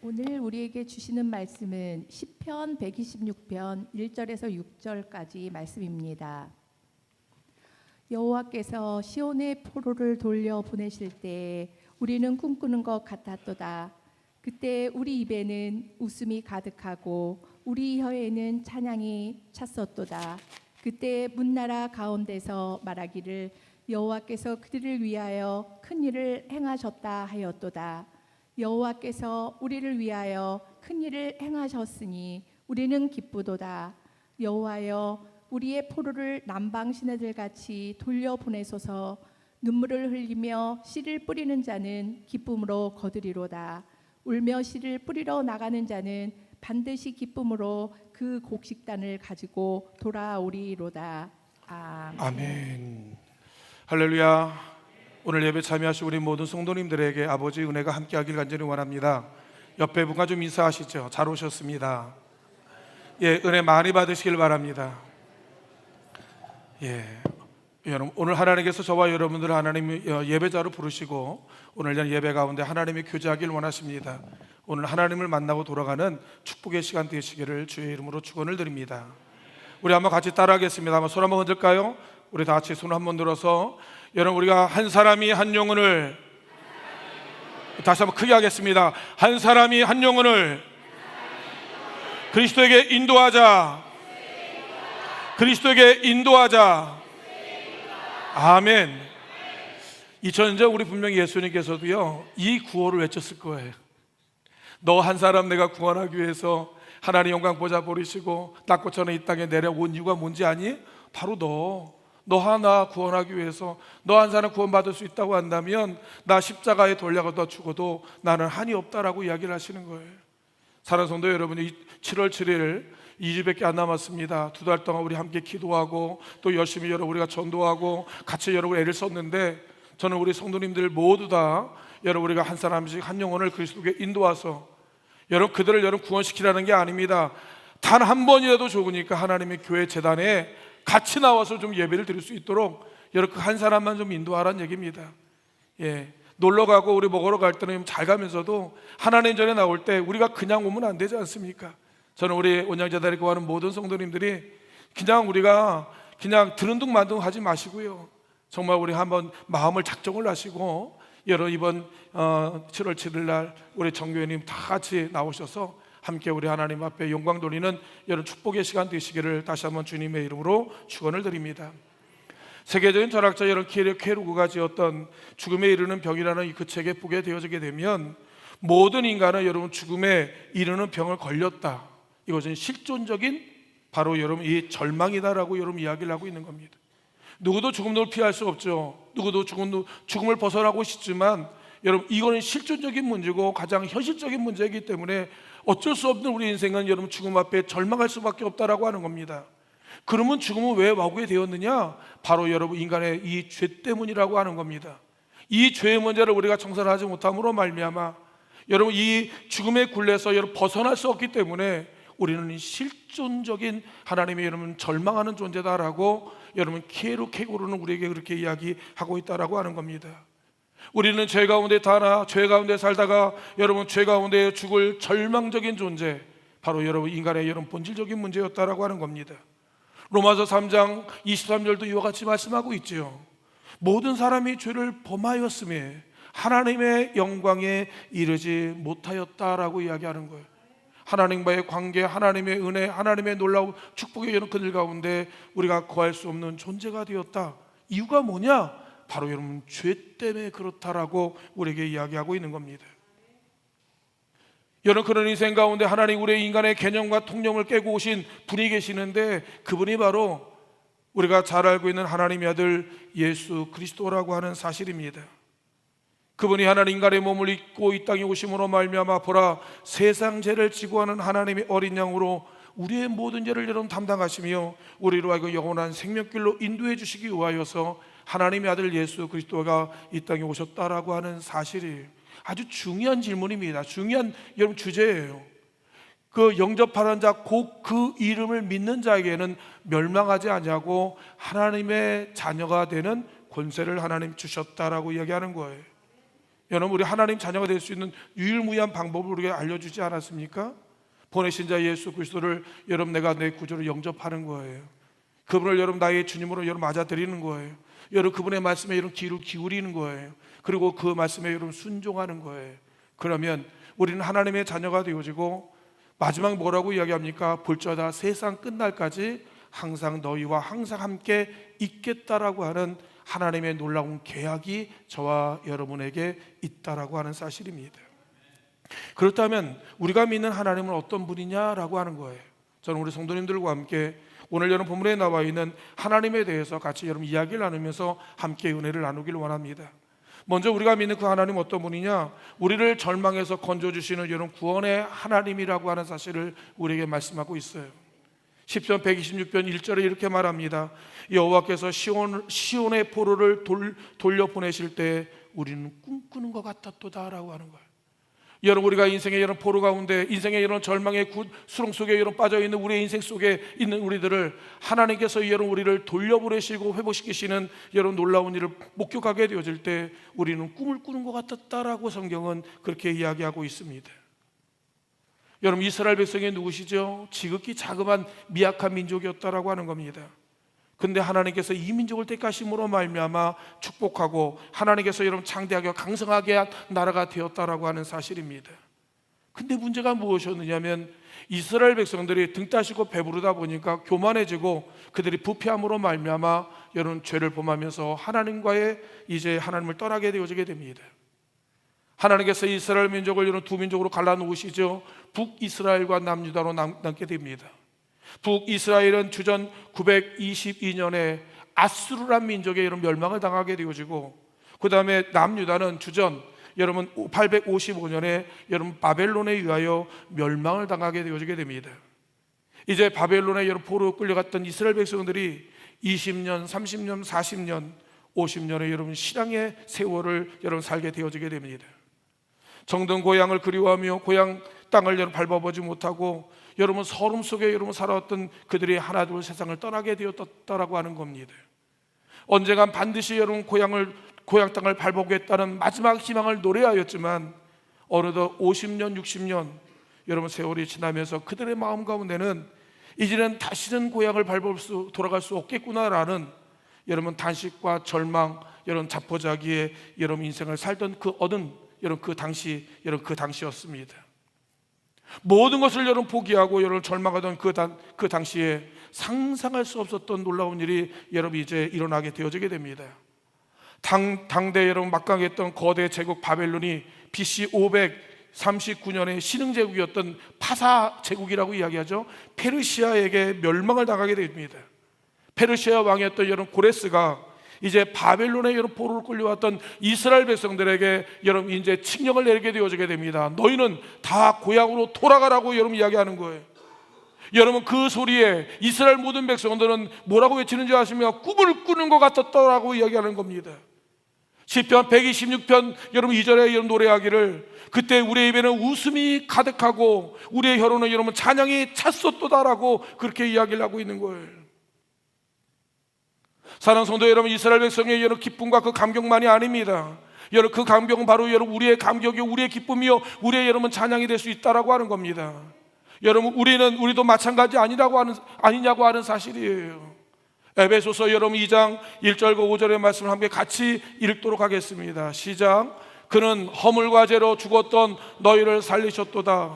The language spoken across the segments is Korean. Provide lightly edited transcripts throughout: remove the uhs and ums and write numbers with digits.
오늘 우리에게 주시는 말씀은 시편 126편 1절에서 6절까지 말씀입니다. 여호와께서 시온의 포로를 돌려 보내실 때 우리는 꿈꾸는 것 같았도다. 그때 우리 입에는 웃음이 가득하고 우리 혀에는 찬양이 찼었도다. 그때 문나라 가운데서 말하기를 여호와께서 그들을 위하여 큰 일을 행하셨다 하였도다. 여호와께서 우리를 위하여 큰 일을 행하셨으니 우리는 기쁘도다. 여호와여, 우리의 포로를 남방 시내들 같이 돌려 보내소서. 눈물을 흘리며 씨를 뿌리는 자는 기쁨으로 거두리로다. 울며 씨를 뿌리러 나가는 자는 반드시 기쁨으로 그 곡식단을 가지고 돌아오리로다. 아멘. 아멘. 할렐루야. 오늘 예배 참여하신 우리 모든 성도님들에게 아버지 은혜가 함께하길 간절히 원합니다. 옆에 분과 좀 인사하시죠. 잘 오셨습니다. 은혜 많이 받으시길 바랍니다. 여러분, 오늘 하나님께서 저와 여러분들을 하나님 예배자로 부르시고 오늘 예배 가운데 하나님이 교제하길 원하십니다. 오늘 하나님을 만나고 돌아가는 축복의 시간 되시기를 주의 이름으로 축원을 드립니다. 우리 한번 같이 따라하겠습니다. 한번 손 한번 흔들까요? 우리 다 같이 손 한번 들어서 여러분, 우리가 한 사람이 한 영혼을, 다시 한번 크게 하겠습니다. 한 사람이 한 영혼을 그리스도에게 인도하자. 그리스도에게 인도하자. 아멘. 2000년 전 우리 분명히 예수님께서도요 이 구호를 외쳤을 거예요. 너 한 사람 내가 구원하기 위해서 하나님 영광 보좌 버리시고 낙고처럼 이 땅에 내려온 이유가 뭔지 아니? 바로 너 하나 구원하기 위해서, 너 한 사람 구원받을 수 있다고 한다면 나 십자가에 돌려가다 죽어도 나는 한이 없다라고 이야기를 하시는 거예요. 사랑하는 성도 여러분이 7월 7일 2주밖에 안 남았습니다. 2달 동안 우리 함께 기도하고 또 열심히 여러분 우리가 전도하고 같이 여러분 애를 썼는데, 저는 우리 성도님들 모두 다 여러분 우리가 한 사람씩 한 영혼을 그리스도께 인도와서 여러분 그들을 여러분 구원시키라는 게 아닙니다. 단 한 번이라도 좋으니까 하나님의 교회 재단에 같이 나와서 좀 예배를 드릴 수 있도록 여러분 그 한 사람만 좀 인도하라는 얘기입니다. 놀러 가고 우리 먹으러 갈 때는 잘 가면서도 하나님 전에 나올 때 우리가 그냥 오면 안 되지 않습니까? 저는 우리 온양재단에 구하는 모든 성도님들이 우리가 그냥 드는 둥 마는 둥 하지 마시고요, 정말 우리 한번 마음을 작정을 하시고 여러분 이번 7월 7일 날 우리 정교회님 다 같이 나오셔서 함께 우리 하나님 앞에 영광 돌리는 여러분 축복의 시간 되시기를 다시 한번 주님의 이름으로 축원을 드립니다. 세계적인 철학자 여러분 케루그가 지었던 죽음에 이르는 병이라는 그 책에 보게 되어지게 되면 모든 인간은 여러분 죽음에 이르는 병을 걸렸다, 이것은 실존적인 바로 여러분 이 절망이다라고 여러분 이야기를 하고 있는 겁니다. 누구도 죽음을 피할 수 없죠. 누구도 죽음을 벗어나고 싶지만 여러분 이거는 실존적인 문제고 가장 현실적인 문제이기 때문에 어쩔 수 없는 우리 인생은 여러분 죽음 앞에 절망할 수밖에 없다라고 하는 겁니다. 그러면 죽음은 왜 와게 되었느냐? 바로 여러분 인간의 이 죄 때문이라고 하는 겁니다. 이 죄의 문제를 우리가 청산하지 못함으로 말미암아 여러분 이 죽음의 굴레에서 여러분 벗어날 수 없기 때문에 우리는 실존적인 하나님의 여러분 절망하는 존재다라고 여러분 케루케고르는 우리에게 그렇게 이야기하고 있다라고 하는 겁니다. 우리는 죄 가운데 죄 가운데 살다가 여러분 죄 가운데 죽을 절망적인 존재, 바로 여러분 인간의 여러분 본질적인 문제였다라고 하는 겁니다. 로마서 3장 23절도 이와 같이 말씀하고 있지요. 모든 사람이 죄를 범하였음에 하나님의 영광에 이르지 못하였다라고 이야기하는 거예요. 하나님과의 관계, 하나님의 은혜, 하나님의 놀라운 축복의 여러분 그들 가운데 우리가 구할 수 없는 존재가 되었다. 이유가 뭐냐? 바로 여러분 죄 때문에 그렇다라고 우리에게 이야기하고 있는 겁니다. 여러분 그런 인생 가운데 하나님 우리의 인간의 개념과 통념을 깨고 오신 분이 계시는데, 그분이 바로 우리가 잘 알고 있는 하나님의 아들 예수 그리스도라고 하는 사실입니다. 그분이 하나님 인간의 몸을 입고 이 땅에 오심으로 말미암아 보라 세상 죄를 지고 하는 하나님의 어린 양으로 우리의 모든 죄를 여러분 담당하시며 우리로 하여금 영원한 생명길로 인도해 주시기 위하여서 하나님의 아들 예수 그리스도가 이 땅에 오셨다라고 하는 사실이 아주 중요한 질문입니다. 중요한 여러분 주제예요. 그 영접하는 자 곧 그 이름을 믿는 자에게는 멸망하지 아니하고 하나님의 자녀가 되는 권세를 하나님 주셨다라고 이야기하는 거예요. 여러분, 우리 하나님 자녀가 될 수 있는 유일무이한 방법을 우리에게 알려주지 않았습니까? 보내신 자 예수 그리스도를 여러분 내가 내 구주로 영접하는 거예요. 그분을 여러분 나의 주님으로 여러분 맞아들이는 거예요. 여러분 그분의 말씀에 여러분 귀를 기울이는 거예요. 그리고 그 말씀에 여러분 순종하는 거예요. 그러면 우리는 하나님의 자녀가 되어지고 마지막 뭐라고 이야기합니까? 볼지어다 세상 끝날까지 항상 너희와 항상 함께 있겠다라고 하는 하나님의 놀라운 계약이 저와 여러분에게 있다라고 하는 사실입니다. 그렇다면 우리가 믿는 하나님은 어떤 분이냐라고 하는 거예요. 저는 우리 성도님들과 함께 오늘 여러분 본문에 나와 있는 하나님에 대해서 같이 여러분 이야기를 나누면서 함께 은혜를 나누기를 원합니다. 먼저 우리가 믿는 그 하나님 어떤 분이냐? 우리를 절망에서 건져주시는 여러분 구원의 하나님이라고 하는 사실을 우리에게 말씀하고 있어요. 시편 126편 1절에 이렇게 말합니다. 여호와께서 시온의 포로를 돌려보내실 때 우리는 꿈꾸는 것 같았도다라고 하는 거예요. 여러분 우리가 인생의 이런 포로 가운데 인생의 이런 절망의 수렁 속에 여러분 빠져있는 우리의 인생 속에 있는 우리들을 하나님께서 여러분 우리를 돌려보내시고 회복시키시는 여러분 놀라운 일을 목격하게 되어질 때 우리는 꿈을 꾸는 것 같았다라고 성경은 그렇게 이야기하고 있습니다. 여러분 이스라엘 백성이 누구시죠? 지극히 자그만 미약한 민족이었다라고 하는 겁니다. 근데 하나님께서 이 민족을 택하심으로 말미암아 축복하고 하나님께서 여러분 창대하게 강성하게 한 나라가 되었다라고 하는 사실입니다. 근데 문제가 무엇이었느냐면 이스라엘 백성들이 등 따시고 배부르다 보니까 교만해지고 그들이 부패함으로 말미암아 여러분 죄를 범하면서 하나님과의 이제 하나님을 떠나게 되어지게 됩니다. 하나님께서 이스라엘 민족을 여러분 두 민족으로 갈라놓으시죠. 북이스라엘과 남유다로 남게 됩니다. 북이스라엘은 주전 922년에 아수르란 민족의 여러분 멸망을 당하게 되어지고 그 다음에 남유다는 주전 여러분 855년에 여러분 바벨론에 의하여 멸망을 당하게 되어지게 됩니다. 이제 바벨론에 여러분 포로로 끌려갔던 이스라엘 백성들이 20년, 30년, 40년, 50년의 여러분 신앙의 세월을 여러분 살게 되어지게 됩니다. 정든 고향을 그리워하며 고향 땅을 여러분 밟아보지 못하고 여러분 서름 속에 여러분 살아왔던 그들이 하나둘 세상을 떠나게 되었다라고 하는 겁니다. 언젠간 반드시 여러분 고향 땅을 밟아보겠다는 마지막 희망을 노래하였지만 어느덧 50년 60년 여러분 세월이 지나면서 그들의 마음 가운데는 이제는 다시는 고향을 돌아갈 수 없겠구나라는 여러분 단식과 절망 여러분 자포자기의 여러분 인생을 살던 그 여러분 그 당시였습니다. 모든 것을 여러분 포기하고 여러분 절망하던 그 당시에 상상할 수 없었던 놀라운 일이 여러분 이제 일어나게 되어지게 됩니다. 당대 여러분 막강했던 거대 제국 바벨론이 BC 539년에 신흥 제국이었던 파사 제국이라고 이야기하죠. 페르시아에게 멸망을 당하게 됩니다. 페르시아 왕이었던 여러분 고레스가 이제 바벨론에 여러분 포로로 끌려왔던 이스라엘 백성들에게 여러분 이제 칙령을 내리게 되어지게 됩니다. 너희는 다 고향으로 돌아가라고 여러분 이야기하는 거예요. 여러분 그 소리에 이스라엘 모든 백성들은 뭐라고 외치는지 아십니까? 꿈을 꾸는 것 같았다라고 이야기하는 겁니다. 시편 126편 여러분 2절에 여러분 노래하기를 그때 우리의 입에는 웃음이 가득하고 우리의 혀로는 여러분 찬양이 찼었도다라고 그렇게 이야기를 하고 있는 거예요. 사랑하는 성도 여러분, 이스라엘 백성의 여러분 기쁨과 그 감격만이 아닙니다. 여러분 그 감격은 바로 여러분 우리의 감격이요 우리의 기쁨이요 우리의 여러분 찬양이 될 수 있다라고 하는 겁니다. 여러분 우리도 마찬가지 아니냐고 하는 사실이에요. 에베소서 여러분 2장 1절과 5절의 말씀을 함께 같이 읽도록 하겠습니다. 시작. 그는 허물과 죄로 죽었던 너희를 살리셨도다.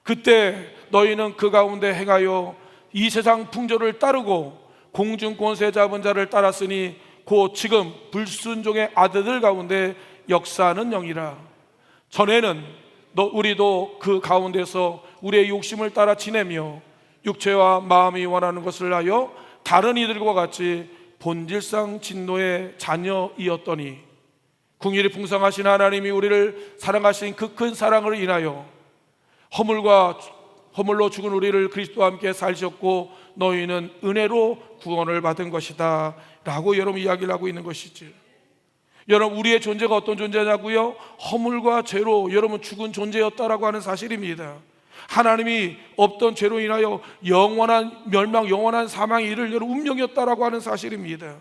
그때 너희는 그 가운데 행하여 이 세상 풍조를 따르고 공중 권세 잡은 자를 따랐으니 곧 지금 불순종의 아들들 가운데 역사하는 영이라. 전에는 우리도 그 가운데서 우리의 욕심을 따라 지내며 육체와 마음이 원하는 것을 하여 다른 이들과 같이 본질상 진노의 자녀이었더니 긍휼이 풍성하신 하나님이 우리를 사랑하신 그 큰 사랑을 인하여 허물로 죽은 우리를 그리스도와 함께 살리셨고 너희는 은혜로 구원을 받은 것이다 라고 여러분 이야기를 하고 있는 것이죠. 여러분 우리의 존재가 어떤 존재냐고요? 허물과 죄로 여러분 죽은 존재였다라고 하는 사실입니다. 하나님이 없던 죄로 인하여 영원한 멸망, 영원한 사망이 이를 여러분 운명이었다라고 하는 사실입니다.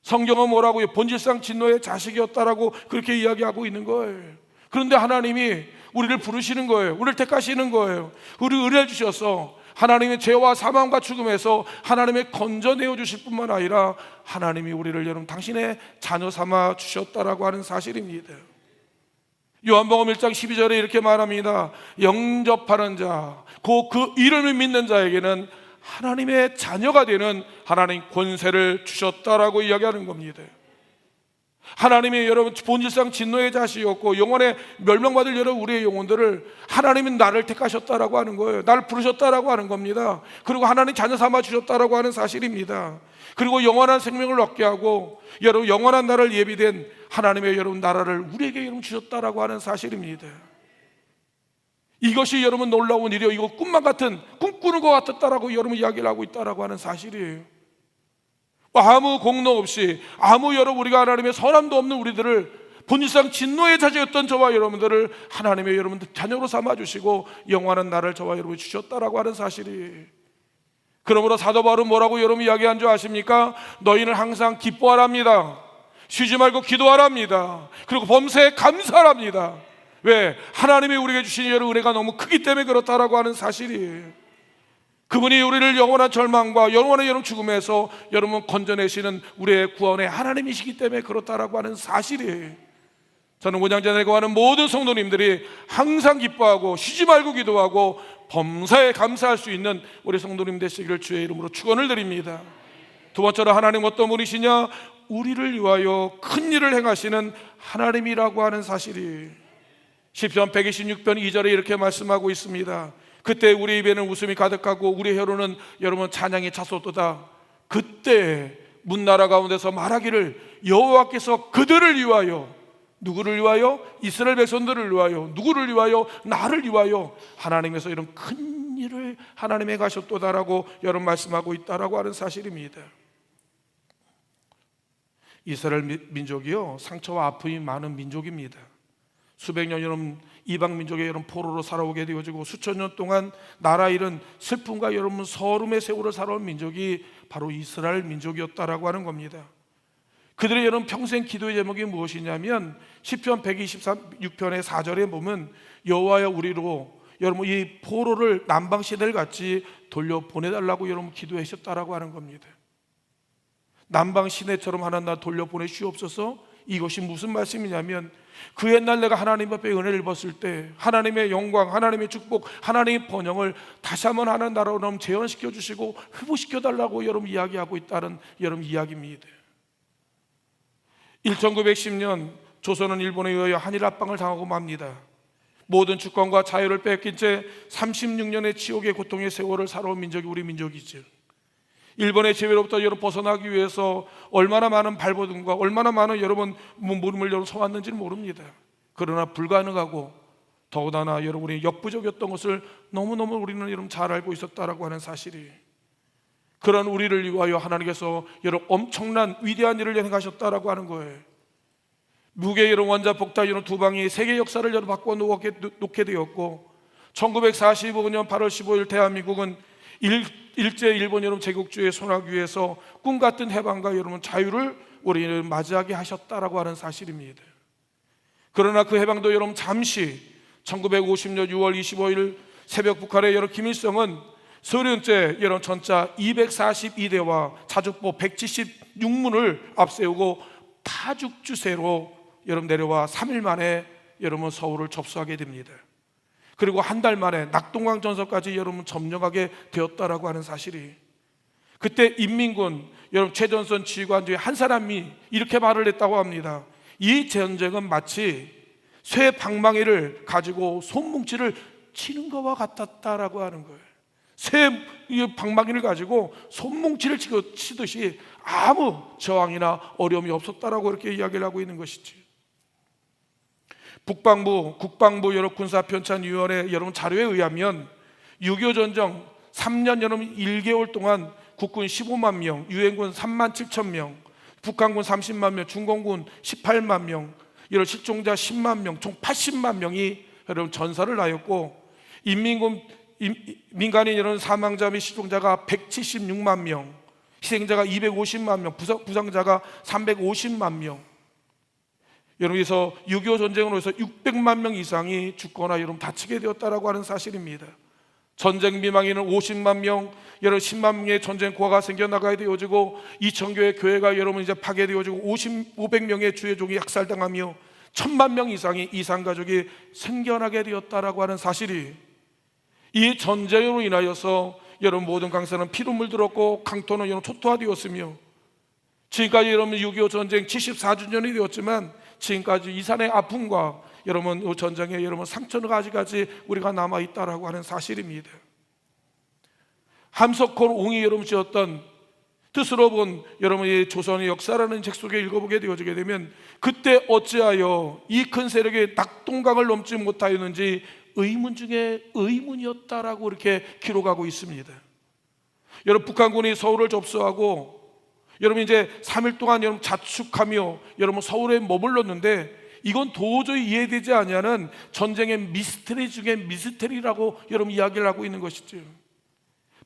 성경은 뭐라고요? 본질상 진노의 자식이었다라고 그렇게 이야기하고 있는 거예요. 그런데 하나님이 우리를 부르시는 거예요. 우리를 택하시는 거예요. 우리 의뢰해 주셔서 하나님의 죄와 사망과 죽음에서 하나님의 건져내어 주실 뿐만 아니라 하나님이 우리를 여러분 당신의 자녀 삼아 주셨다라고 하는 사실입니다. 요한복음 1장 12절에 이렇게 말합니다. 영접하는 자, 그 이름을 믿는 자에게는 하나님의 자녀가 되는 하나님 권세를 주셨다라고 이야기하는 겁니다. 하나님이 여러분 본질상 진노의 자식이었고 영원에 멸망받을 여러분 우리의 영혼들을 하나님은 나를 택하셨다라고 하는 거예요. 나를 부르셨다라고 하는 겁니다. 그리고 하나님 자녀 삼아 주셨다라고 하는 사실입니다. 그리고 영원한 생명을 얻게 하고 여러분 영원한 나라를 예비된 하나님의 여러분 나라를 우리에게 여러분 주셨다라고 하는 사실입니다. 이것이 여러분 놀라운 일이요, 이거 꿈만 같은 꿈꾸는 것 같았다라고 여러분 이야기를 하고 있다라고 하는 사실이에요. 아무 공로 없이 아무 여러분 우리가 하나님의 선함도 없는 우리들을 본질상 진노의 자식이었던 저와 여러분들을 하나님의 여러분들 자녀로 삼아주시고 영원한 나를 저와 여러분 주셨다라고 하는 사실이. 그러므로 사도 바울은 뭐라고 여러분 이야기한 줄 아십니까? 너희는 항상 기뻐하랍니다. 쉬지 말고 기도하랍니다. 그리고 범사에 감사합니다. 왜? 하나님이 우리에게 주신 여러분 은혜가 너무 크기 때문에 그렇다라고 하는 사실이에요. 그분이 우리를 영원한 절망과 영원한 여러분 죽음에서 여러분 건져내시는 우리의 구원의 하나님이시기 때문에 그렇다라고 하는 사실이에요. 저는 원양전에 거하는 모든 성도님들이 항상 기뻐하고 쉬지 말고 기도하고 범사에 감사할 수 있는 우리 성도님 되시기를 주의 이름으로 축원을 드립니다. 두 번째로 하나님 어떤 분이시냐? 우리를 위하여 큰 일을 행하시는 하나님이라고 하는 사실이 시편 126편 2절에 이렇게 말씀하고 있습니다. 그때 우리 입에는 웃음이 가득하고 우리 혀로는 여러분 찬양이 차솟도다. 그때 문나라 가운데서 말하기를 여호와께서 그들을 위하여, 누구를 위하여? 이스라엘 백성들을 위하여, 누구를 위하여? 나를 위하여 하나님께서 이런 큰 일을 하나님에 가셨도다라고 여러분 말씀하고 있다라고 하는 사실입니다. 이스라엘 민족이요 상처와 아픔이 많은 민족입니다. 수백 년 여러분 이방 민족의 여러분 포로로 살아오게 되어지고 수천 년 동안 나라 잃은 슬픔과 여러분 서름의 세월을 살아온 민족이 바로 이스라엘 민족이었다라고 하는 겁니다. 그들의 여러분 평생 기도의 제목이 무엇이냐면 시편 126편의 4절에 보면 여호와여 우리로 여러분 이 포로를 남방 시대를 같이 돌려 보내달라고 여러분 기도하셨다라고 하는 겁니다. 남방 시내처럼 하나님 나 돌려 보내시옵소서. 이것이 무슨 말씀이냐면 그 옛날 내가 하나님 앞에 은혜를 입었을 때 하나님의 영광, 하나님의 축복, 하나님의 번영을 다시 한번 하나님 나라로 재현시켜 주시고 회복시켜 달라고 여러분 이야기하고 있다는 여러분 이야기입니다. 1910년 조선은 일본에 의하여 한일 합방을 당하고 맙니다. 모든 주권과 자유를 뺏긴 채 36년의 지옥의 고통의 세월을 살아온 민족이 우리 민족이죠. 일본의 지배로부터 여러분 벗어나기 위해서 얼마나 많은 발버둥과 얼마나 많은 여러분 물음을 여러분 써왔는지는 모릅니다. 그러나 불가능하고 더군다나 여러분이 역부족이었던 것을 너무너무 우리는 여러분 잘 알고 있었다라고 하는 사실이. 그런 우리를 위하여 하나님께서 여러분 엄청난 위대한 일을 행하셨다라고 하는 거예요. 무게 여러분 원자 폭탄 여러분 두 방이 세계 역사를 여러분 바꿔 놓게 되었고 1945년 8월 15일 대한민국은 일제 일본 여러분 제국주의에 손하기 위해서 꿈같은 해방과 여러분 자유를 우리는 맞이하게 하셨다라고 하는 사실입니다. 그러나 그 해방도 여러분 잠시 1950년 6월 25일 새벽 북한의 여러분 김일성은 서른째 여러분 전차 242대와 자주포 176문을 앞세우고 파죽주세로 여러분 내려와 3일 만에 여러분 서울을 접수하게 됩니다. 그리고 한 달 만에 낙동강 전선까지 여러분 점령하게 되었다라고 하는 사실이. 그때 인민군 여러분 최전선 지휘관 중에 한 사람이 이렇게 말을 했다고 합니다. 이 전쟁은 마치 쇠 방망이를 가지고 손뭉치를 치는 것과 같았다라고 하는 거예요. 쇠 방망이를 가지고 손뭉치를 치듯이 아무 저항이나 어려움이 없었다라고 이렇게 이야기를 하고 있는 것이지. 국방부 여러 군사편찬위원회 여러분 자료에 의하면 6.25 전쟁 3년 여러분 1개월 동안 국군 15만 명, 유엔군 3만 7천 명, 북한군 30만 명, 중공군 18만 명, 이런 실종자 10만 명, 총 80만 명이 여러분 전사를 하였고 민간인 이런 사망자 및 실종자가 176만 명, 희생자가 250만 명, 부상자가 350만 명. 여러분께서 6.25 전쟁으로 해서 600만 명 이상이 죽거나 여러분 다치게 되었다라고 하는 사실입니다. 전쟁 비망에는 50만 명, 여러분 10만 명의 전쟁 고아가 생겨나가야 되어지고 2,000교회 교회가 여러분 이제 파괴되어지고 500명의 주의 종이 학살당하며 1,000만 명 이상의 이산 가족이 생겨나게 되었다라고 하는 사실이, 이 전쟁으로 인하여서 여러분 모든 강산은 피로 물들었고 강토는 여러분 초토화되었으며, 지금까지 여러분 6.25 전쟁 74주년이 되었지만 지금까지 이산의 아픔과 여러분 전쟁에 여러분 상처가 아직까지 우리가 남아 있다라고 하는 사실입니다. 함석헌 옹이 여러분 지었던 뜻으로 본 여러분의 조선의 역사라는 책 속에 읽어보게 되어지게 되면, 그때 어찌하여 이 큰 세력의 낙동강을 넘지 못하였는지 의문 중에 의문이었다라고 이렇게 기록하고 있습니다. 여러분 북한군이 서울을 접수하고 여러분 이제 3일 동안 여러분 자축하며 여러분 서울에 머물렀는데, 이건 도저히 이해되지 아니하는 전쟁의 미스터리 중에 미스터리라고 여러분 이야기를 하고 있는 것이죠.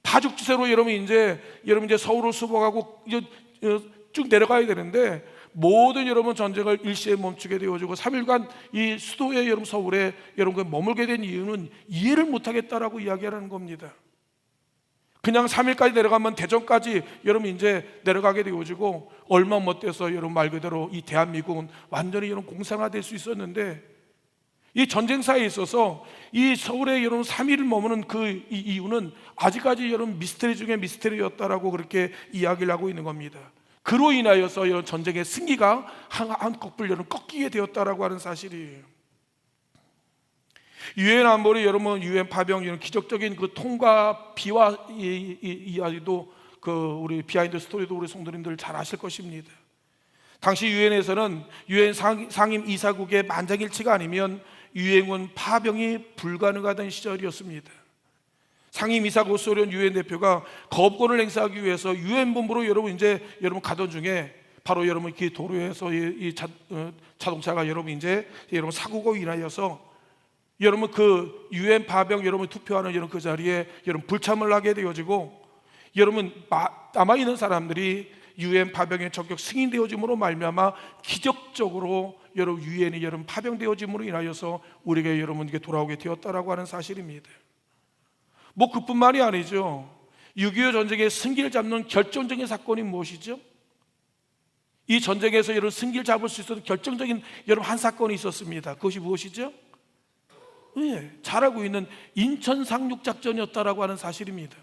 파죽지세로 여러분 이제 서울을 수복하고 쭉 내려가야 되는데, 모든 여러분 전쟁을 일시에 멈추게 되어지고 3일간 이 수도에 여러분 서울에 여러분 머물게 된 이유는 이해를 못하겠다라고 이야기하는 겁니다. 그냥 3일까지 내려가면 대전까지 여러분 이제 내려가게 되어지고 얼마 못 돼서 여러분 말 그대로 이 대한민국은 완전히 여러분 공산화될 수 있었는데, 이 전쟁사에 있어서 이 서울에 여러분 3일을 머무는 그 이유는 아직까지 여러분 미스터리 중에 미스터리였다라고 그렇게 이야기를 하고 있는 겁니다. 그로 인하여서 여러분 전쟁의 승기가 한꺼풀 여러분 꺾이게 되었다라고 하는 사실이에요. 유엔 안보리 여러분 유엔 파병 이런 기적적인 그 통과 비화 이야기도 그 우리 비하인드 스토리도 우리 성도님들 잘 아실 것입니다. 당시 유엔에서는 유엔 상임 이사국의 만장일치가 아니면 유엔군 파병이 불가능하던 시절이었습니다. 상임 이사국 소련 유엔 대표가 거부권을 행사하기 위해서 유엔 본부로 여러분 가던 중에 바로 여러분 그 도로에서 자동차가 여러분 사고가 인하여서 여러분 그 유엔 파병 여러분 투표하는 여러분 그 자리에 여러분 불참을 하게 되어지고, 여러분 남아 있는 사람들이 유엔 파병에 적격 승인되어짐으로 말미암아 기적적으로 여러분 유엔이 여러분 파병되어짐으로 인하여서 우리에게 여러분 이게 돌아오게 되었다라고 하는 사실입니다. 뭐 그뿐만이 아니죠. 6.25 전쟁의 승기를 잡는 결정적인 사건이 무엇이죠? 이 전쟁에서 여러분 승기를 잡을 수 있었던 결정적인 여러분 한 사건이 있었습니다. 그것이 무엇이죠? 잘 알고 있는 인천 상륙작전이었다라고 하는 사실입니다.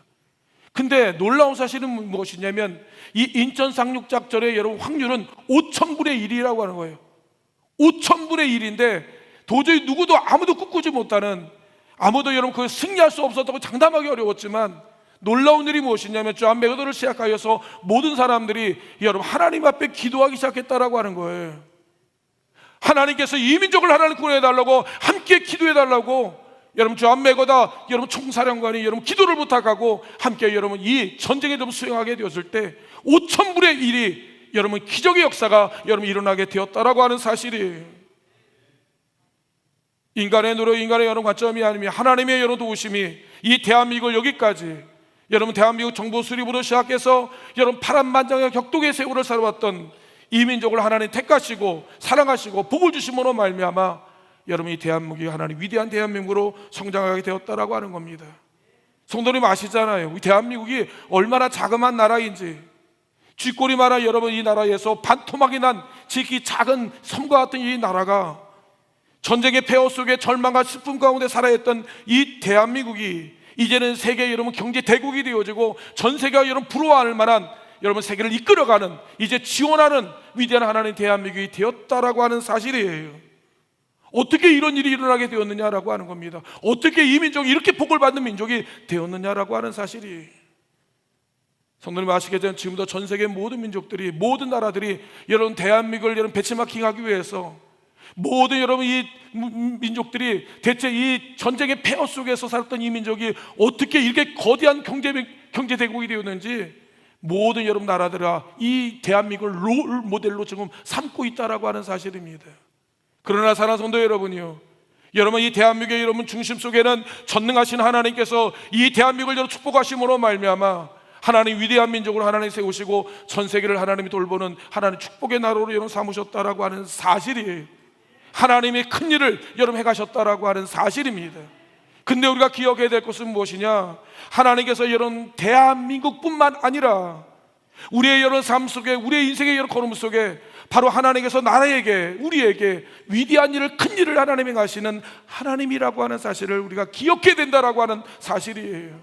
근데 놀라운 사실은 무엇이냐면 이 인천 상륙작전의 여러분 확률은 5,000분의 1이라고 하는 거예요. 5,000분의 1인데 도저히 누구도 아무도 꿈꾸지 못하는, 아무도 여러분 그 승리할 수 없었다고 장담하기 어려웠지만, 놀라운 일이 무엇이냐면 조한 맥어도를 시작하여서 모든 사람들이 여러분 하나님 앞에 기도하기 시작했다라고 하는 거예요. 하나님께서 이 민족을 하나님 구원해달라고 함께 기도해달라고 여러분 조한 맥어다 여러분 총사령관이 여러분 기도를 부탁하고 함께 여러분 이 전쟁에 좀 수행하게 되었을 때 5,000분의 1이 여러분 기적의 역사가 여러분 일어나게 되었다라고 하는 사실이에요. 인간의 노력, 인간의 여러분 관점이 아니면 하나님의 여러분 도우심이 이 대한민국을 여기까지 여러분 대한민국 정부 수립으로 시작해서 여러분 파란만장의 격동의 세월을 살아왔던 이 민족을 하나님 택하시고 사랑하시고 복을 주심으로 말미암아 여러분 이 대한민국이 하나님 위대한 대한민국으로 성장하게 되었다라고 하는 겁니다. 성도님 아시잖아요. 이 대한민국이 얼마나 자그마한 나라인지. 쥐꼬리만한 여러분 이 나라에서 반토막이 난 지극히 작은 섬과 같은 이 나라가 전쟁의 폐허 속에 절망과 슬픔 가운데 살아있던 이 대한민국이 이제는 세계 여러분 경제 대국이 되어지고 전 세계가 여러분 부러워할 만한 여러분 세계를 이끌어가는 이제 지원하는 위대한 하나님 대한민국이 되었다라고 하는 사실이에요. 어떻게 이런 일이 일어나게 되었느냐라고 하는 겁니다. 어떻게 이 민족이 이렇게 복을 받는 민족이 되었느냐라고 하는 사실이, 성도님 아시겠지만 지금도 전 세계 모든 민족들이 모든 나라들이 여러분 대한민국을 여러분 배치마킹하기 위해서 모든 여러분 이 민족들이 대체 이 전쟁의 폐허 속에서 살았던 이 민족이 어떻게 이렇게 거대한 경제 대국이 되었는지 모든 여러분 나라들이 이 대한민국을 롤 모델로 지금 삼고 있다라고 하는 사실입니다. 그러나 사랑하는 성도 여러분이요, 여러분 이 대한민국의 여러분 중심 속에는 전능하신 하나님께서 이 대한민국을 여러분 축복하심으로 말미암아 하나님 위대한 민족을 하나님 세우시고 전 세계를 하나님이 돌보는 하나님 축복의 나라로 여러분 삼으셨다라고 하는 사실이에요. 하나님의 큰 일을 여러분 해가셨다라고 하는 사실입니다. 근데 우리가 기억해야 될 것은 무엇이냐? 하나님께서 여러분 대한민국뿐만 아니라 우리의 여러 삶 속에, 우리의 인생의 여러 걸음 속에 바로 하나님께서 나라에게, 우리에게 위대한 일을, 큰 일을 하나님이 하시는 하나님이라고 하는 사실을 우리가 기억해야 된다라고 하는 사실이에요.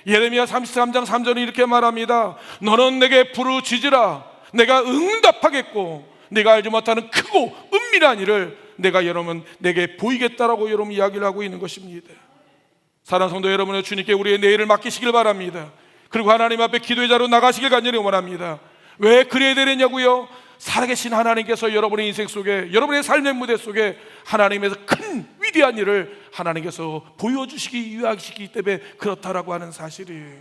예레미야 33장 3절은 이렇게 말합니다. 너는 내게 부르짖으라. 내가 응답하겠고 내가 알지 못하는 크고 은밀한 일을 내가 여러분 내게 보이겠다라고 여러분 이야기를 하고 있는 것입니다. 사랑하는 성도 여러분의 주님께 우리의 내일을 맡기시길 바랍니다. 그리고 하나님 앞에 기도의 자로 나가시길 간절히 원합니다. 왜 그래야 되느냐고요? 살아계신 하나님께서 여러분의 인생 속에, 여러분의 삶의 무대 속에 하나님에서 큰 위대한 일을 하나님께서 보여주시기 위하시기 때문에 그렇다라고 하는 사실이에요.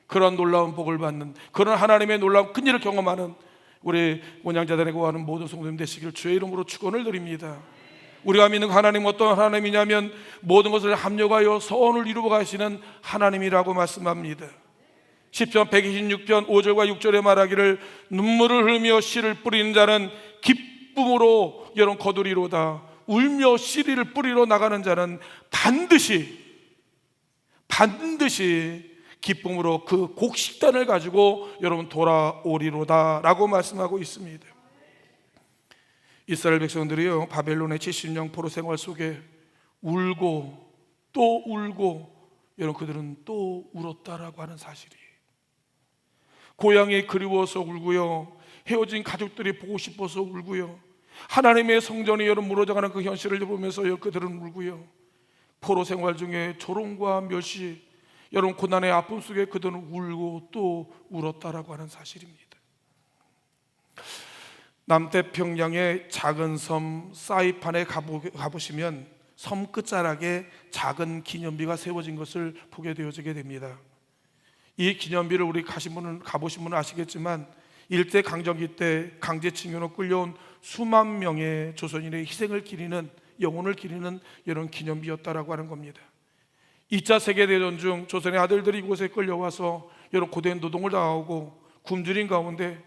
그런 놀라운 복을 받는, 그런 하나님의 놀라운 큰 일을 경험하는 우리 원양자단에 거하는 모든 성도님 되시길 주의 이름으로 축원을 드립니다. 우리가 믿는 하나님은 어떤 하나님이냐면 모든 것을 합력하여 선을 이루어 가시는 하나님이라고 말씀합니다. 10편 126편 5절과 6절에 말하기를 눈물을 흘리며 씨를 뿌리는 자는 기쁨으로 여러분 거두리로다. 울며 씨를 뿌리러 나가는 자는 반드시 기쁨으로 그 곡식단을 가지고 여러분 돌아오리로다 라고 말씀하고 있습니다. 이스라엘 백성들이요 바벨론의 70년 포로 생활 속에 울고 또 울고 여러분 그들은 또 울었다라고 하는 사실이에요. 고향이 그리워서 울고요, 헤어진 가족들이 보고 싶어서 울고요, 하나님의 성전이 여러분 무너져가는 그 현실을 보면서 그들은 울고요, 포로 생활 중에 조롱과 멸시, 여러분 고난의 아픔 속에 그들은 울고 또 울었다라고 하는 사실입니다. 남태평양의 작은 섬 사이판에 가보시면 섬 끝자락에 작은 기념비가 세워진 것을 보게 되어지게 됩니다. 이 기념비를 우리 가보신 분은 아시겠지만 일제 강점기 때 강제징용으로 끌려온 수만 명의 조선인의 희생을 기리는, 영혼을 기리는 이런 기념비였다라고 하는 겁니다. 2차 세계대전 중 조선의 아들들이 이곳에 끌려와서 여러 고된 노동을 당하고 굶주린 가운데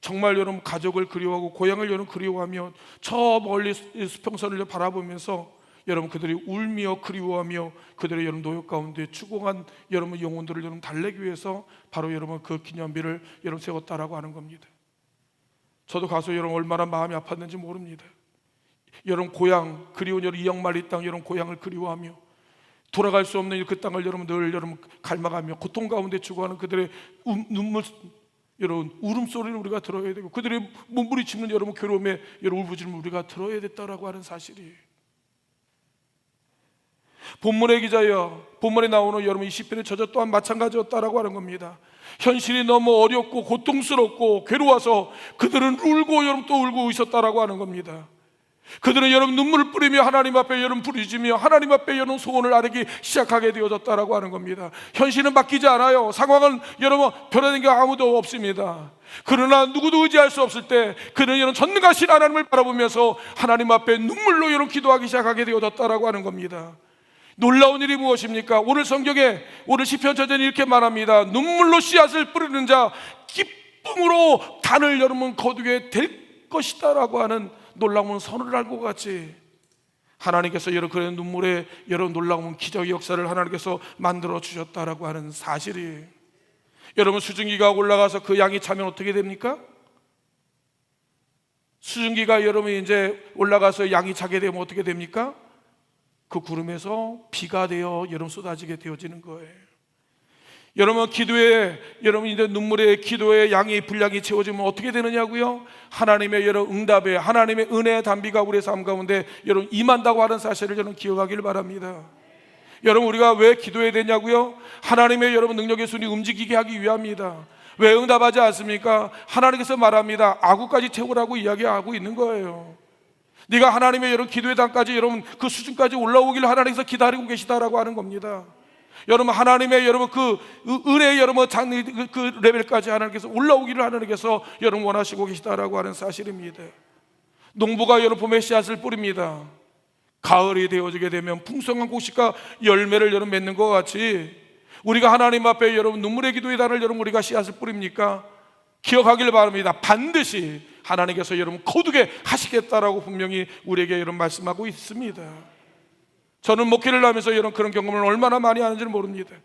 정말 여러분 가족을 그리워하고 고향을 여러분 그리워하며 저 멀리 수평선을 바라보면서 여러분 그들이 울며 그리워하며 그들의 여러분 노역 가운데 추궁한 여러분 영혼들을 여러분 달래기 위해서 바로 여러분 그 기념비를 여러분 세웠다라고 하는 겁니다. 저도 가서 여러분 얼마나 마음이 아팠는지 모릅니다. 여러분 고향 그리운 여러분 이영만리 땅 여러분 고향을 그리워하며 돌아갈 수 없는 그 땅을 여러분 늘 여러분 갈망하며 고통 가운데 추구하는 그들의 눈물 여러분 울음소리를 우리가 들어야 되고 그들의 몸부림치는 여러분 괴로움에 여러분 울부짖음을 우리가 들어야 됐다라고 하는 사실이에요. 본문의 기자여, 본문에 나오는 여러분 이 시편의 저자 또한 마찬가지였다라고 하는 겁니다. 현실이 너무 어렵고 고통스럽고 괴로워서 그들은 울고 여러분 또 울고 있었다라고 하는 겁니다. 그들은 여러분 눈물을 뿌리며 하나님 앞에 여러분 부르짖으며 하나님 앞에 여러분 소원을 아뢰기 시작하게 되어졌다라고 하는 겁니다. 현실은 바뀌지 않아요. 상황은 여러분 변화된 게 아무도 없습니다. 그러나 누구도 의지할 수 없을 때 그들은 여러분 전능하신 하나님을 바라보면서 하나님 앞에 눈물로 여러분 기도하기 시작하게 되어졌다라고 하는 겁니다. 놀라운 일이 무엇입니까? 오늘 성경에 오늘 시편 저자는 이렇게 말합니다. 눈물로 씨앗을 뿌리는 자 기쁨으로 단을 여러분 거두게 될 것이다라고 하는 놀라운 선을 알고 같이 하나님께서 여러분 그런 눈물에 여러분 놀라운 기적의 역사를 하나님께서 만들어 주셨다라고 하는 사실이에요. 여러분 수증기가 올라가서 그 양이 차면 어떻게 됩니까? 수증기가 여러분 이제 올라가서 양이 차게 되면 어떻게 됩니까? 그 구름에서 비가 되어 여러분 쏟아지게 되어지는 거예요. 여러분 기도에 여러분 이제 눈물의 기도에 양이 분량이 채워지면 어떻게 되느냐고요? 하나님의 여러분 응답에 하나님의 은혜의 단비가 우리의 삶 가운데 여러분 임한다고 하는 사실을 여러분 기억하기를 바랍니다. 여러분 우리가 왜 기도해야 되냐고요? 하나님의 여러분 능력의 손이 움직이게 하기 위함입니다. 왜 응답하지 않습니까? 하나님께서 말합니다. 아구까지 채우라고 이야기하고 있는 거예요. 네가 하나님의 여러분 기도의 단까지 여러분 그 수준까지 올라오기를 하나님께서 기다리고 계시다라고 하는 겁니다. 여러분 하나님의 여러분 그 은혜의 여러분 그 레벨까지 하나님께서 올라오기를 하나님께서 여러분 원하시고 계시다라고 하는 사실입니다. 농부가 여러분 봄에 씨앗을 뿌립니다. 가을이 되어지게 되면 풍성한 곡식과 열매를 여러분 맺는 것 같이 우리가 하나님 앞에 여러분 눈물의 기도의 단을 여러분 우리가 씨앗을 뿌립니까? 기억하길 바랍니다. 반드시 하나님께서 여러분 거두게 하시겠다라고 분명히 우리에게 여러분 말씀하고 있습니다. 저는 목회를 하면서 여러분 그런 경험을 얼마나 많이 하는지는 모릅니다.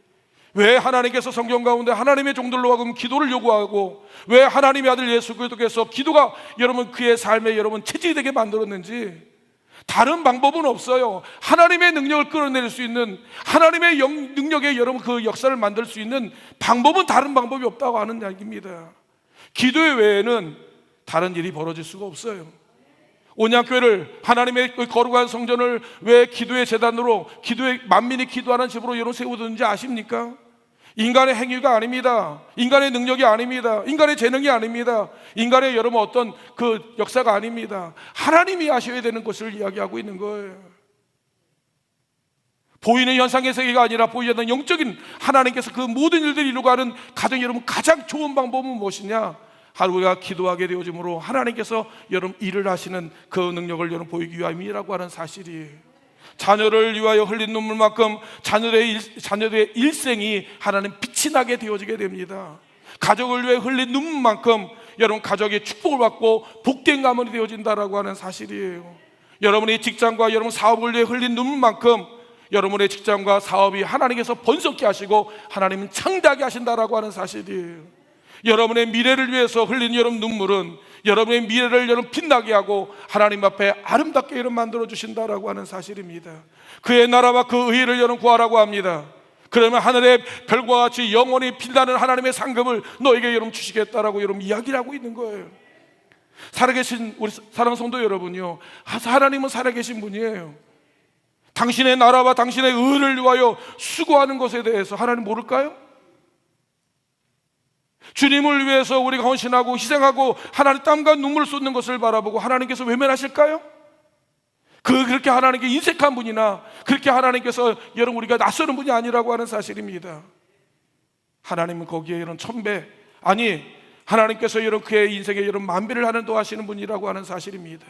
왜 하나님께서 성경 가운데 하나님의 종들로 하여금 기도를 요구하고 왜 하나님의 아들 예수 그리스도께서 기도가 여러분 그의 삶에 여러분 체질이 되게 만들었는지 다른 방법은 없어요. 하나님의 능력을 끌어낼 수 있는 하나님의 능력에 여러분 그 역사를 만들 수 있는 방법은 다른 방법이 없다고 하는 이야기입니다. 기도의 외에는 다른 일이 벌어질 수가 없어요. 온양교회를 하나님의 거룩한 성전을 왜 기도의 재단으로 기도의 만민이 기도하는 집으로 여러분 세우든지 아십니까? 인간의 행위가 아닙니다. 인간의 능력이 아닙니다. 인간의 재능이 아닙니다. 인간의 여러분 어떤 그 역사가 아닙니다. 하나님이 하셔야 되는 것을 이야기하고 있는 거예요. 보이는 현상의 세계가 아니라 보이는 영적인 하나님께서 그 모든 일들을 이루고 하는 가정 여러분 가장 좋은 방법은 무엇이냐? 우리가 기도하게 되어짐으로 하나님께서 여러분 일을 하시는 그 능력을 여러분 보이기 위함이라고 하는 사실이에요. 자녀를 위하여 흘린 눈물만큼 자녀들의 일생이 하나님 빛이 나게 되어지게 됩니다. 가족을 위해 흘린 눈물만큼 여러분 가족의 축복을 받고 복된 가문이 되어진다라고 하는 사실이에요. 여러분의 직장과 여러분 사업을 위해 흘린 눈물만큼 여러분의 직장과 사업이 하나님께서 번성케 하시고 하나님은 창대하게 하신다라고 하는 사실이에요. 여러분의 미래를 위해서 흘린 여러분 눈물은 여러분의 미래를 여러분 빛나게 하고 하나님 앞에 아름답게 여러분 만들어 주신다라고 하는 사실입니다. 그의 나라와 그 의를 여러분 구하라고 합니다. 그러면 하늘의 별과 같이 영원히 빛나는 하나님의 상급을 너에게 여러분 주시겠다라고 여러분 이야기를 하고 있는 거예요. 살아계신 우리 사랑하는 성도 여러분요, 하나님은 살아계신 분이에요. 당신의 나라와 당신의 의를 위하여 수고하는 것에 대해서 하나님 모를까요? 주님을 위해서 우리가 헌신하고 희생하고 하나님 땀과 눈물을 쏟는 것을 바라보고 하나님께서 외면하실까요? 그렇게 하나님께 인색한 분이나 그렇게 하나님께서 여러분 우리가 낯서는 분이 아니라고 하는 사실입니다. 하나님은 거기에 이런 천배 아니 하나님께서 여러분 그의 인생에 여러분 만배를 하는 도하시는 분이라고 하는 사실입니다.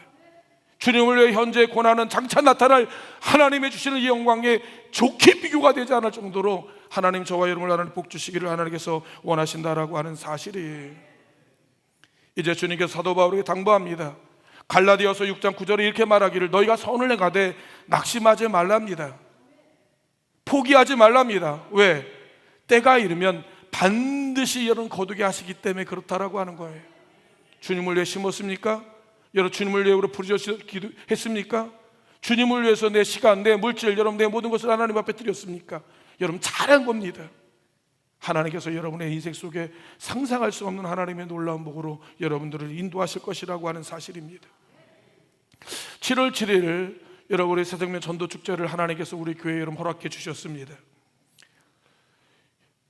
주님을 위해 현재 고난은 장차 나타날 하나님의 주시는 이 영광에 좋게 비교가 되지 않을 정도로 하나님 저와 여러분을 하나님 복 주시기를 하나님께서 원하신다라고 하는 사실이에요. 이제 주님께서 사도 바울에게 당부합니다. 갈라디아서 6장 9절에 이렇게 말하기를 너희가 선을 행하되 낙심하지 말랍니다. 포기하지 말랍니다. 왜? 때가 이르면 반드시 여러분 거두게 하시기 때문에 그렇다라고 하는 거예요. 주님을 위해 심었습니까? 여러분 주님을 위해 우리 부르짖어 기도했습니까? 주님을 위해서 내 시간, 내 물질, 여러분 내 모든 것을 하나님 앞에 드렸습니까? 여러분 잘한 겁니다. 하나님께서 여러분의 인생 속에 상상할 수 없는 하나님의 놀라운 복으로 여러분들을 인도하실 것이라고 하는 사실입니다. 7월 7일 여러분의 새생명 전도축제를 하나님께서 우리 교회에 여러분 허락해 주셨습니다.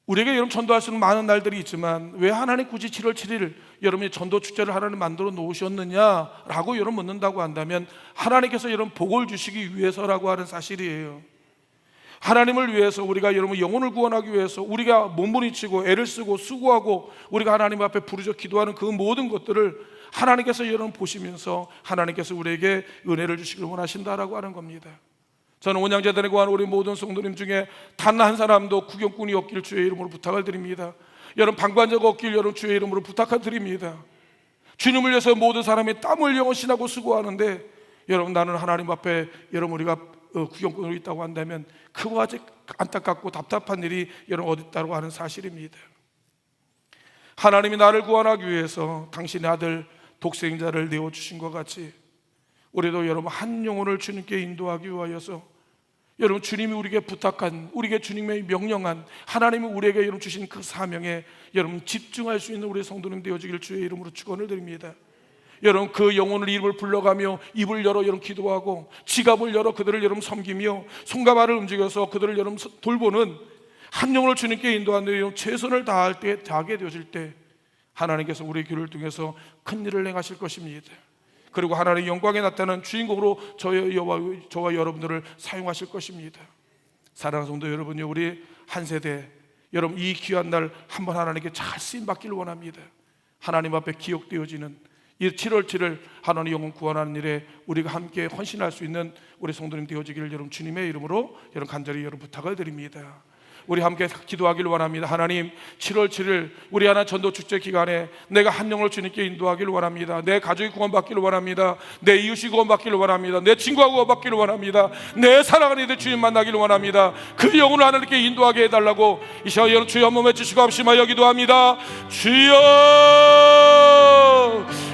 우리에게 여러분 전도할 수 있는 많은 날들이 있지만 왜 하나님 굳이 7월 7일 여러분이 전도축제를 하나님 만들어 놓으셨느냐라고 여러분 묻는다고 한다면 하나님께서 여러분 복을 주시기 위해서라고 하는 사실이에요. 하나님을 위해서 우리가 여러분 영혼을 구원하기 위해서 우리가 몸부림치고 애를 쓰고 수고하고 우리가 하나님 앞에 부르짖어 기도하는 그 모든 것들을 하나님께서 여러분 보시면서 하나님께서 우리에게 은혜를 주시길 원하신다라고 하는 겁니다. 저는 온양재단에 구한 우리 모든 성도님 중에 단 한 사람도 구경꾼이 없길 주의 이름으로 부탁을 드립니다. 여러분 방관자가 없길 여러분 주의 이름으로 부탁을 드립니다. 주님을 위해서 모든 사람이 땀 흘려 헌신하고 수고하는데 여러분 나는 하나님 앞에 여러분 우리가 구경꾼으로 있다고 한다면 그와 아직 안타깝고 답답한 일이 여러분 어디 있다고 하는 사실입니다. 하나님이 나를 구원하기 위해서 당신의 아들 독생자를 내어주신 것 같이 우리도 여러분 한 영혼을 주님께 인도하기 위하여서 여러분 주님이 우리에게 부탁한 우리에게 주님의 명령한 하나님이 우리에게 여러분 주신 그 사명에 여러분 집중할 수 있는 우리 성도님 되어지길 주의 이름으로 축원을 드립니다. 여러분 그 영혼을 이름을 불러가며 입을 열어 여러분 기도하고 지갑을 열어 그들을 여러분 섬기며 손과 발을 움직여서 그들을 여러분 돌보는 한 영혼을 주님께 인도하는 최선을 다하게 되어질 때 하나님께서 우리 길을 통해서 큰 일을 행하실 것입니다. 그리고 하나님의 영광에 나타나는 주인공으로 저와 여러분들을 사용하실 것입니다. 사랑하는 성도 여러분요, 우리 한 세대 여러분 이 귀한 날 한번 하나님께 잘 쓰임받기를 원합니다. 하나님 앞에 기억되어지는 이 7월 7일 하나님의 영혼 구원하는 일에 우리가 함께 헌신할 수 있는 우리 성도님 되어지기를 여러분 주님의 이름으로 여러분 간절히 여러분 부탁을 드립니다. 우리 함께 기도하기를 원합니다. 하나님, 7월 7일 우리 하나 전도 축제 기간에 내가 한 영혼을 주님께 인도하기를 원합니다. 내 가족이 구원받기를 원합니다. 내 이웃이 구원받기를 원합니다. 내 친구가 구원받기를 원합니다. 내 사랑하는 이들 주님 만나기를 원합니다. 그 영혼을 하나님께 인도하게 해달라고 이 시간 여러분 주여 한번 외치시고 합심하여 기도합니다. 주여,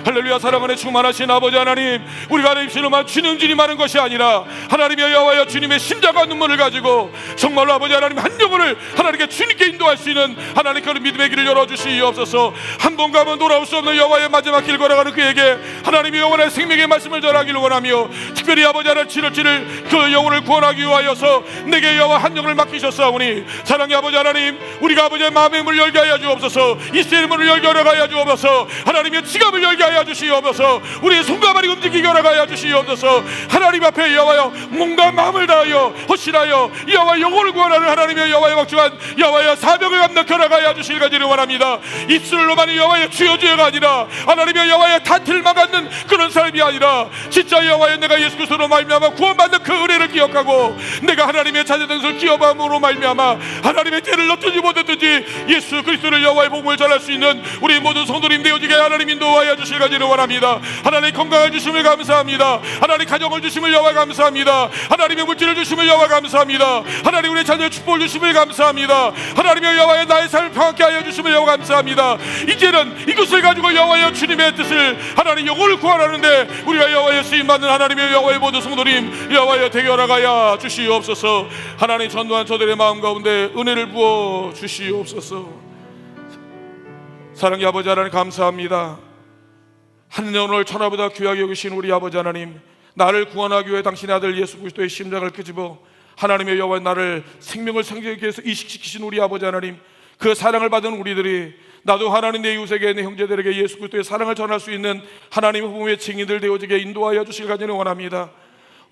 할렐루야. 사랑하는 충만하신 아버지 하나님, 우리가 하나님 신음한 주능진이 많은 것이 아니라 하나님의 여호와여 주님의 심장과 눈물을 가지고 정말로 아버지 하나님 한 영혼을 하나님께 주님께 인도할 수 있는 하나님 그런 믿음의 길을 열어주시옵소서. 한 번 가면 돌아올 수 없는 여호와의 마지막 길 걸어가는 그에게 하나님의 영원한 생명의 말씀을 전하기를 원하며, 특별히 아버지 하나님 7월 그 영혼을 구원하기 위하여서 내게 여호와 한 영혼을 맡기셨사오니 사랑의 아버지 하나님, 우리가 아버지의 마음의 문을 열게 하여 주옵소서. 이스라엘 문을 열게 하여 주옵소서. 하나님의 지갑을 열게 하여 주시옵소서. 우리의 손과 발이 움직이게 하여 주시옵소서. 하나님 앞에 여호와여 몸과 마음을 다하여 헌신하여 여호와 영혼을 구원하는 하나님의 여호와의 막중한 여호와의 사명을 감당케 하여 주시길 가지를 원합니다. 입술로만이 여호와의 주여 주여가 아니라 하나님의 여호와의 타틀만 갖는 그런 삶이 아니라 진짜 여호와의 내가 예수 그리스도로 말미암아 구원받는 그 은혜를 기억하고 내가 하나님의 자녀된 것을 기업함으로 말미암아 하나님의 죄를 넣든지 못했든지 예수 그리스도를 여호와의 복음을 전할 수 있는 우리 모든 성도님 되어지게 하나님 인도하여 주실 가지를 원합니다. 하나님 건강을 주심을 감사합니다. 하나님 가정을 주심을 여호와 감사합니다. 하나님의 물질을 주심을 여호와 감사합니다. 하나님 우리 자녀의 축복을 주심을 감사합니다. 하나님의 여호와의 나의 삶을 평안케 하여 주심을 여호와 감사합니다. 이제는 이것을 가지고 여호와의 주님의 뜻을 하나님 영혼을 구원하는데 우리가 여호와의 쓰임받는 하나님의 여호와의 모든 성도님 여호와의 되게 허락하여 주시옵소서. 하나님 전도한 저들의 마음 가운데 은혜를 부어 주시옵소서. 사랑의 아버지 하나님 감사합니다. 한 영혼을 천하보다 귀하게 여기신 우리 아버지 하나님, 나를 구원하기 위해 당신의 아들 예수 그리스도의 심장을 끄집어 하나님의 여호와 나를 생명을 생기게 위해서 이식시키신 우리 아버지 하나님, 그 사랑을 받은 우리들이 나도 하나님 내 이웃에게 내 형제들에게 예수 그리스도의 사랑을 전할 수 있는 하나님의 복음의 증인들 되어지게 인도하여 주실 간절히 원합니다.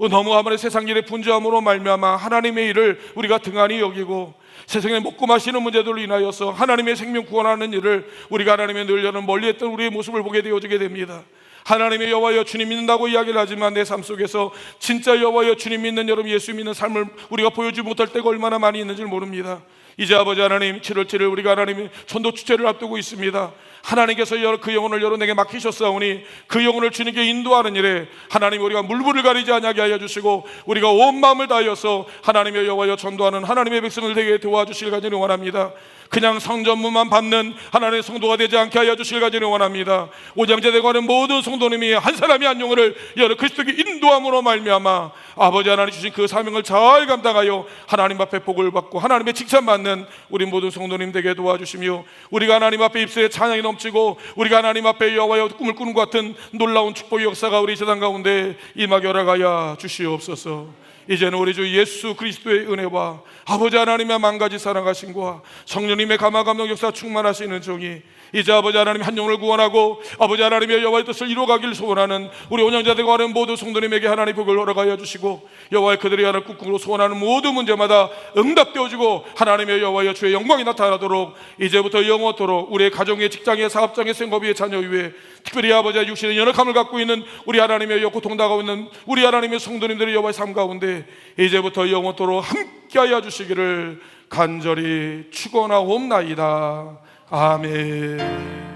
너무 아무리 세상 일에 분주함으로 말미암아 하나님의 일을 우리가 등한히 여기고 세상에 먹고 마시는 문제들로 인하여서 하나님의 생명 구원하는 일을 우리가 하나님의 늘려는 멀리했던 우리의 모습을 보게 되어지게 됩니다. 하나님의 여호와여 주님 믿는다고 이야기를 하지만 내 삶 속에서 진짜 여호와여 주님 믿는 여러분 예수 믿는 삶을 우리가 보여주지 못할 때가 얼마나 많이 있는지 모릅니다. 이제 아버지 하나님 7월 7일 우리가 하나님의 전도 축제를 앞두고 있습니다. 하나님께서 그 영혼을 여러 내게 맡기셨사오니 그 영혼을 주님께 인도하는 일에 하나님 우리가 물불을 가리지 않게 하여 주시고 우리가 온 마음을 다하여서 하나님의 여호와여 전도하는 하나님의 백성을 되게 도와주실 가지를 원합니다. 그냥 성전문만 받는 하나님의 성도가 되지 않게 하여 주실 가지를 원합니다. 오장제 되고 하는 모든 성도님이 한 사람이 한 영혼을 여러 그리스도께 인도함으로 말미암아 아버지 하나님 주신 그 사명을 잘 감당하여 하나님 앞에 복을 받고 하나님의 칭찬받는 우리 모든 성도님 되게 도와주시며 우리가 하나님 앞에 입술에 찬양이 넘치고 우리가 하나님 앞에 여호와여 꿈을 꾸는 것 같은 놀라운 축복의 역사가 우리 세상 가운데 임하게 허락하여 주시옵소서. 이제는 우리 주 예수 그리스도의 은혜와 아버지 하나님의 만가지 사랑하심과 성령님의 감화감동 역사 충만하시는 종이 이제 아버지 하나님 한 영혼을 구원하고 아버지 하나님의 여호와의 뜻을 이루어가기를 소원하는 우리 온영자들과 하는 모든 성도님에게 하나님 복을 허락하여 주시고 여호와의 그들이 하나님 꾹꾹으로 소원하는 모든 문제마다 응답되어지고 하나님의 여호와의 주의 영광이 나타나도록 이제부터 영원토록 우리의 가정의 직장의 사업장의 생업의 자녀 위에 특별히 아버지의 육신의 연약함을 갖고 있는 우리 하나님의 고통당하고 있는 우리 하나님의 성도님들의 여호와의 삶 가운데 이제부터 영원토록 함께하여 주시기를 간절히 축원하옵나이다. 아멘.